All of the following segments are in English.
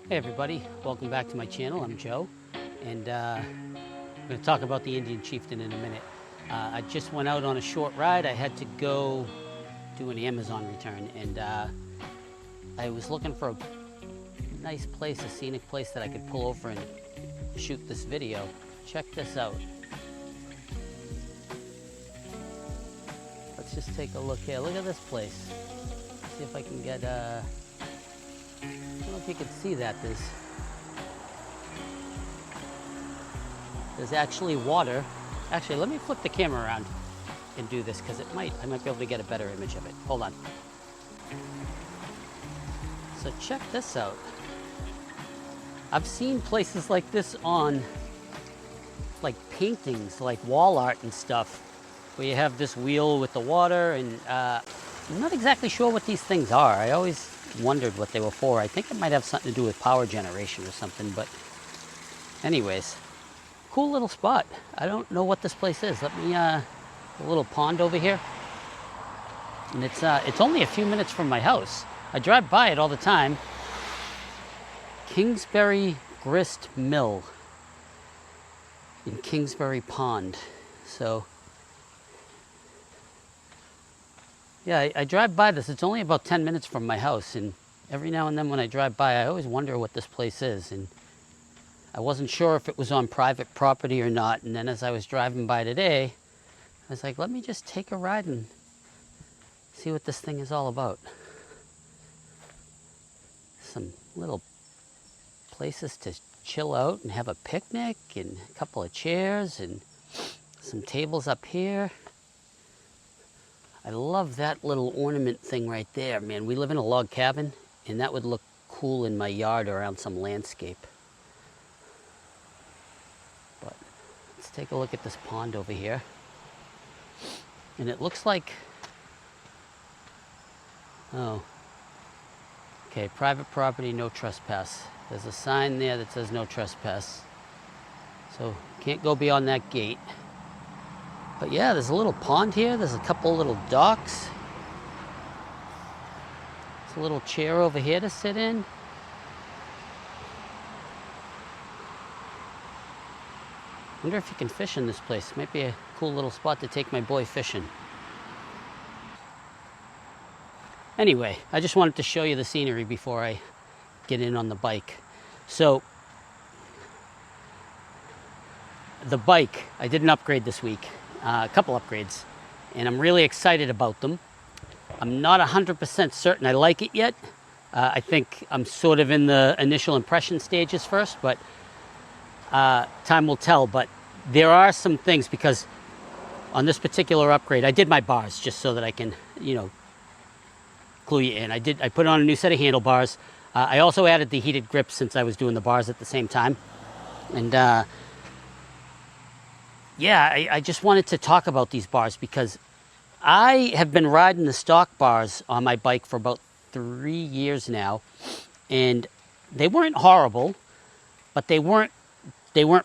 Hey everybody, welcome back to my channel. I'm Joe, and I'm going to talk about the Indian Chieftain in a minute. I just went out on a short ride. I had to go do an Amazon return, and I was looking for a nice place, a scenic place that I could pull over and shoot this video. Check this out. Let's just take a look here. Look at this place. See if I can get I don't know if you can see that. There's actually water. Actually, let me flip the camera around and do this because I might be able to get a better image of it. Hold on. So check this out. I've seen places like this on like paintings, like wall art and stuff, where you have this wheel with the water, and I'm not exactly sure what these things are. I always wondered what they were for. I think it might have something to do with power generation or something, but anyways, cool little spot. I don't know what this place is. Let me, a little pond over here, and it's only a few minutes from my house. I drive by it all the time. Kingsbury Grist Mill in Kingsbury Pond. So yeah, I drive by this. It's only about 10 minutes from my house, and every now and then when I drive by, I always wonder what this place is, and I wasn't sure if it was on private property or not. And then as I was driving by today, I was like, let me just take a ride and see what this thing is all about. Some little places to chill out and have a picnic, and a couple of chairs and some tables up here. I love that little ornament thing right there, man. We live in a log cabin, and that would look cool in my yard around some landscape. But let's take a look at this pond over here. And it looks like, oh, okay, private property, no trespass. There's a sign there that says no trespass. So can't go beyond that gate. But yeah, there's a little pond here. There's a couple little docks. There's a little chair over here to sit in. Wonder if you can fish in this place. Might be a cool little spot to take my boy fishing. Anyway, I just wanted to show you the scenery before I get in on the bike. So the bike, I did an upgrade this week. A couple upgrades, and I'm really excited about them. I'm not 100% certain I like it yet. I think I'm sort of in the initial impression stages first, but time will tell. But there are some things, because on this particular upgrade, I did my bars just so that I can, clue you in. I put on a new set of handlebars. I also added the heated grip since I was doing the bars at the same time. And yeah, I just wanted to talk about these bars because I have been riding the stock bars on my bike for about 3 years now, and they weren't horrible, but they weren't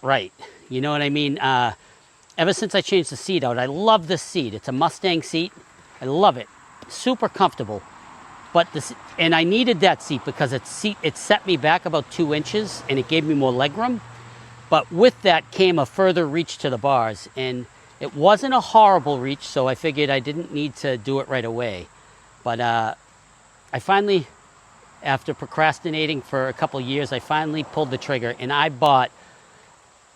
right. You know what I mean? Ever since I changed the seat out, I love this seat. It's a Mustang seat. I love it. Super comfortable. But and I needed that seat because it set me back about 2 inches, and it gave me more leg room. But with that came a further reach to the bars, and it wasn't a horrible reach, so I figured I didn't need to do it right away. But I finally, after procrastinating for a couple years, I finally pulled the trigger, and I bought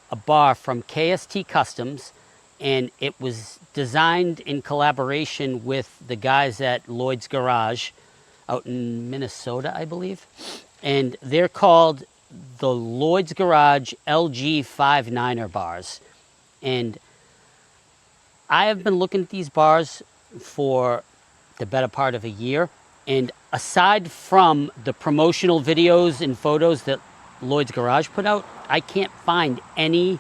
a bar from KST Customs, and it was designed in collaboration with the guys at Lloyd'z Garage out in Minnesota, I believe. And they're called the Lloyd'z Garage LG5-9er bars. And I have been looking at these bars for the better part of a year. And aside from the promotional videos and photos that Lloyd'z Garage put out, I can't find any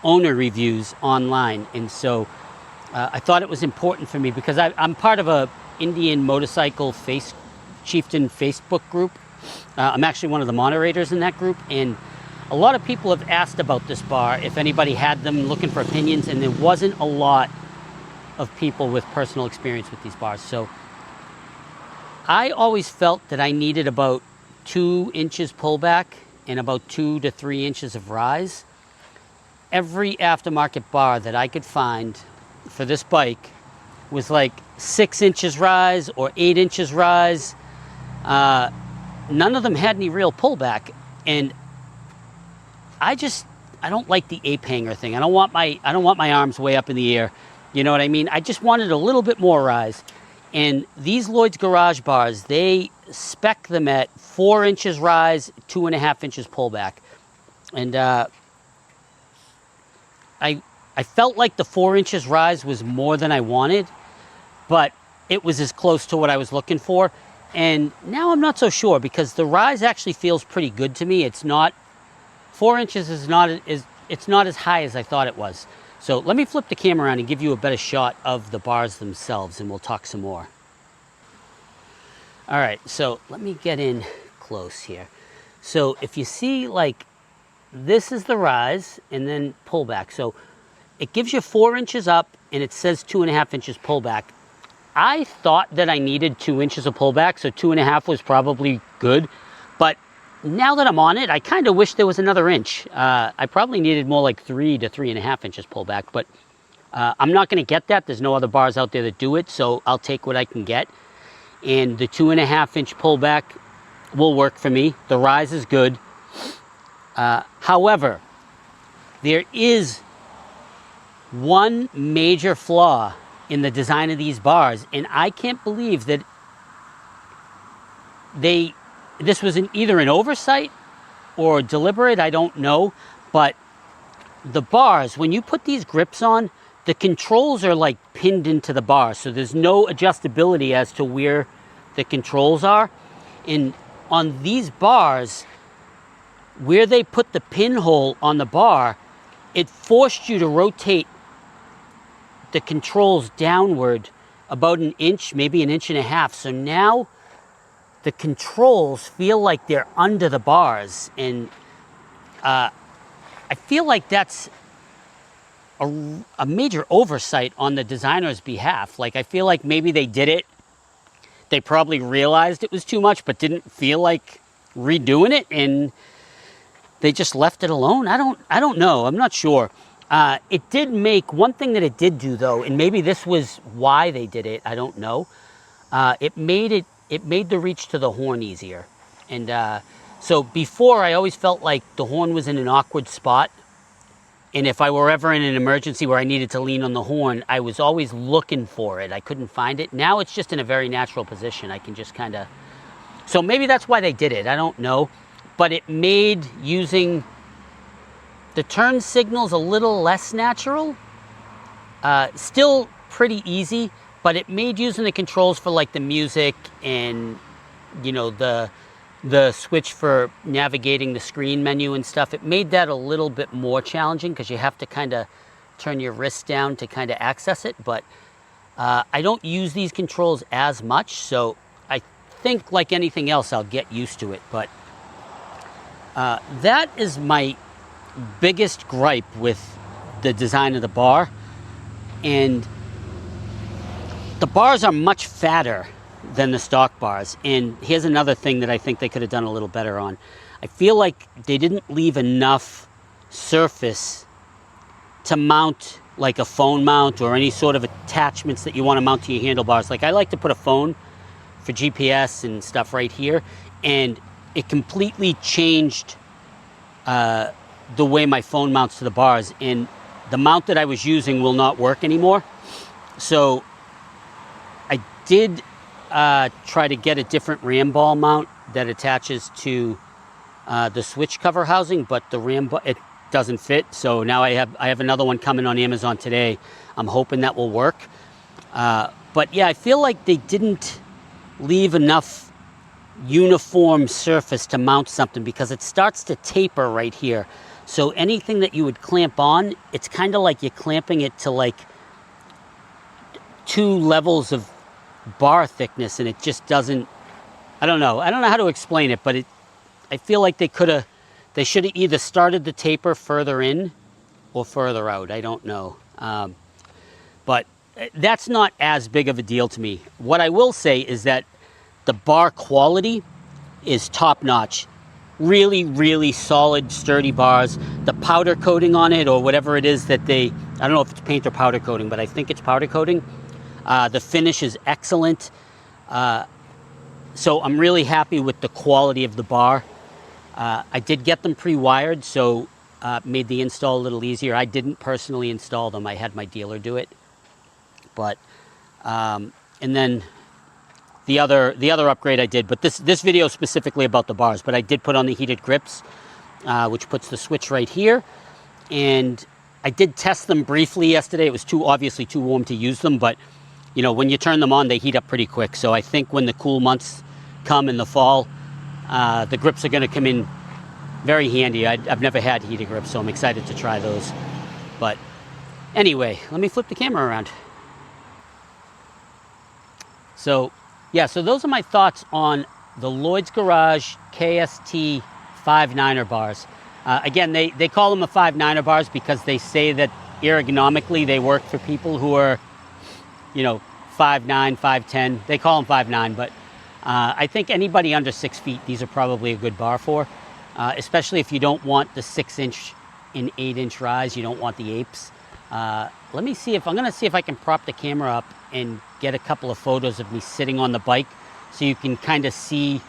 owner reviews online. And so I thought it was important for me because I'm part of a Indian motorcycle Chieftain Facebook group. I'm actually one of the moderators in that group, and a lot of people have asked about this bar, if anybody had them, looking for opinions, and there wasn't a lot of people with personal experience with these bars. So I always felt that I needed about 2 inches pullback and about 2 to 3 inches of rise. Every aftermarket bar that I could find for this bike was like 6 inches rise or 8 inches rise. None of them had any real pullback, and I don't like the ape hanger thing. I don't want my arms way up in the air. You know what I mean? I just wanted a little bit more rise. And these Lloyd's Garage bars, they spec them at 4 inches rise, 2.5 inches pullback. And I felt like the 4 inches rise was more than I wanted, but it was as close to what I was looking for. And now I'm not so sure, because the rise actually feels pretty good to me. It's not, 4 inches is not as high as I thought it was. So let me flip the camera around and give you a better shot of the bars themselves, and we'll talk some more. All right, so let me get in close here. So if you see, like, this is the rise and then pullback. So it gives you 4 inches up and it says 2.5 inches pullback. I thought that I needed 2 inches of pullback, so 2.5 was probably good. But now that I'm on it, I kind of wish there was another inch. I probably needed more like 3 to 3.5 inches pullback, but I'm not going to get that. There's no other bars out there that do it, so I'll take what I can get. And the 2.5 inch pullback will work for me. The rise is good. However, there is one major flaw in the design of these bars, and I can't believe that this was either an oversight or deliberate, I don't know, but the bars, when you put these grips on, the controls are like pinned into the bar, so there's no adjustability as to where the controls are. And on these bars, where they put the pinhole on the bar, it forced you to rotate the controls downward about an inch, maybe an inch and a half. So now the controls feel like they're under the bars, and I feel like that's a major oversight on the designer's behalf. Like, I feel like maybe they did it, they probably realized it was too much but didn't feel like redoing it, and they just left it alone. I don't know, I'm not sure. It did make one thing that it did do, though, and maybe this was why they did it, I don't know. It made the reach to the horn easier. And so before, I always felt like the horn was in an awkward spot, and if I were ever in an emergency where I needed to lean on the horn, I was always looking for it. I couldn't find it. Now it's just in a very natural position. I can just kind of, so maybe that's why they did it, I don't know. But it made using the turn signals a little less natural. Still pretty easy, but it made using the controls for like the music and, you know, the switch for navigating the screen menu and stuff, it made that a little bit more challenging, because you have to kind of turn your wrist down to kind of access it. But I don't use these controls as much, so I think like anything else, I'll get used to it. But that is my biggest gripe with the design of the bar. And the bars are much fatter than the stock bars. And here's another thing that I think they could have done a little better on. I feel like they didn't leave enough surface to mount like a phone mount or any sort of attachments that you want to mount to your handlebars. Like, I like to put a phone for GPS and stuff right here, and it completely changed the way my phone mounts to the bars, and the mount that I was using will not work anymore. So I did try to get a different ram ball mount that attaches to the switch cover housing, but the ram ball, it doesn't fit. So now I have another one coming on Amazon today. I'm hoping that will work. But yeah, I feel like they didn't leave enough uniform surface to mount something, because it starts to taper right here. So anything that you would clamp on, it's kind of like you're clamping it to like 2 levels of bar thickness, and it just doesn't, I don't know how to explain it, but I feel like they should have either started the taper further in or further out. I don't know. But that's not as big of a deal to me. What I will say is that the bar quality is top notch. Really, really solid, sturdy bars. The powder coating on it, or whatever it is that I don't know if it's paint or powder coating, but I think it's powder coating. The finish is excellent. So I'm really happy with the quality of the bar. I did get them pre-wired, so made the install a little easier. I didn't personally install them. I had my dealer do it. But, and then the other upgrade I did, but this video is specifically about the bars, but I did put on the heated grips, which puts the switch right here. And I did test them briefly yesterday. It was obviously too warm to use them, but you know, when you turn them on, they heat up pretty quick. So I think when the cool months come in the fall, the grips are going to come in very handy. I've never had heated grips, so I'm excited to try those. But anyway, let me flip the camera around. So yeah, so those are my thoughts on the Lloyd's Garage KST 5-9er bars. Again, they call them a 5-9er bars because they say that ergonomically they work for people who are, you know, 5'9", 5'10". They call them 5'9", but I think anybody under 6 feet, these are probably a good bar for, especially if you don't want the 6-inch and 8-inch rise. You don't want the apes. I'm going to see if I can prop the camera up and get a couple of photos of me sitting on the bike so you can kind of see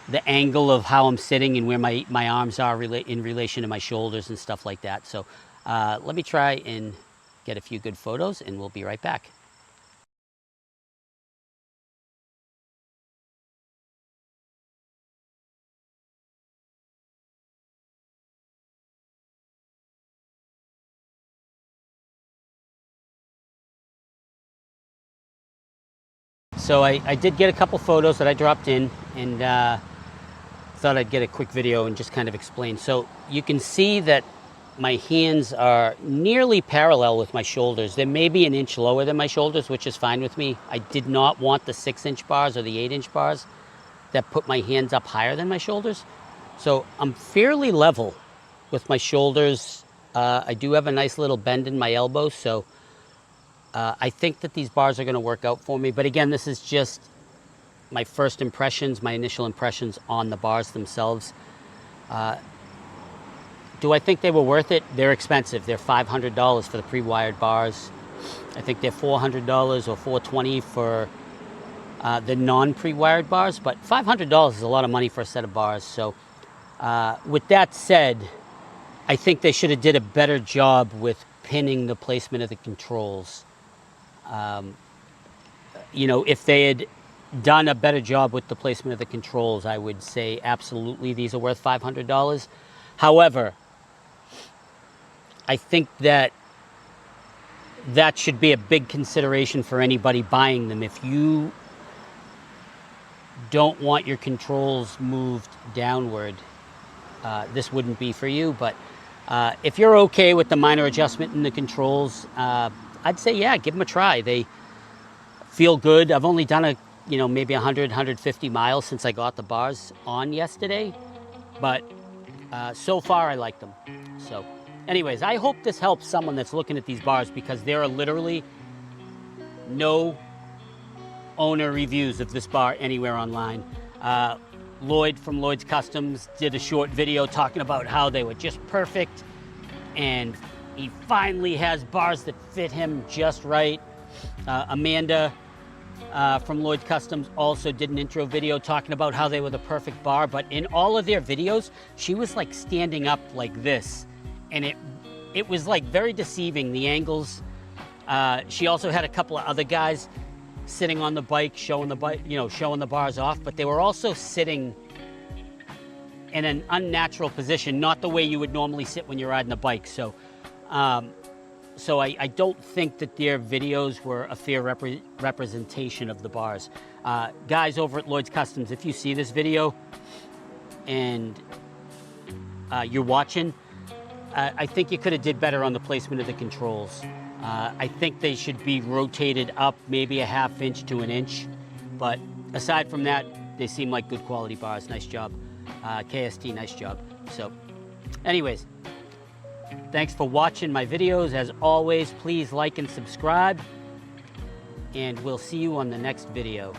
the angle of how I'm sitting and where my arms are in relation to my shoulders and stuff like that. So let me try and get a few good photos and we'll be right back. So I did get a couple photos that I dropped in, and thought I'd get a quick video and just kind of explain. So you can see that my hands are nearly parallel with my shoulders. They're maybe an inch lower than my shoulders, which is fine with me. I did not want the 6-inch bars or the 8-inch bars that put my hands up higher than my shoulders. So I'm fairly level with my shoulders. I do have a nice little bend in my elbows, so I think that these bars are going to work out for me. But again, this is just my first impressions, my initial impressions on the bars themselves. Do I think they were worth it? They're expensive. They're $500 for the pre-wired bars. I think they're $400 or $420 for the non-pre-wired bars. But $500 is a lot of money for a set of bars. So with that said, I think they should have did a better job with pinning the placement of the controls. You know, if they had done a better job with the placement of the controls, I would say absolutely these are worth $500. However, I think that should be a big consideration for anybody buying them. If you don't want your controls moved downward, this wouldn't be for you. But if you're okay with the minor adjustment in the controls, I'd say, yeah, give them a try. They feel good. I've only done maybe 100, 150 miles since I got the bars on yesterday, but so far I like them. So anyways, I hope this helps someone that's looking at these bars, because there are literally no owner reviews of this bar anywhere online. Lloyd from Lloyd's Customs did a short video talking about how they were just perfect, and he finally has bars that fit him just right. Amanda from Lloyd's Customs also did an intro video talking about how they were the perfect bar, but in all of their videos, she was like standing up like this, and it was like very deceiving, the angles. She also had a couple of other guys sitting on the bike, showing the bars off, but they were also sitting in an unnatural position, not the way you would normally sit when you're riding the bike. So I don't think that their videos were a fair representation of the bars. Guys over at Lloyd's Customs, if you see this video and you're watching, I think you could have did better on the placement of the controls. I think they should be rotated up maybe a ½ inch to an inch. But aside from that, they seem like good quality bars. Nice job. KST, nice job. So anyways, thanks for watching my videos. As always, please like and subscribe, and we'll see you on the next video.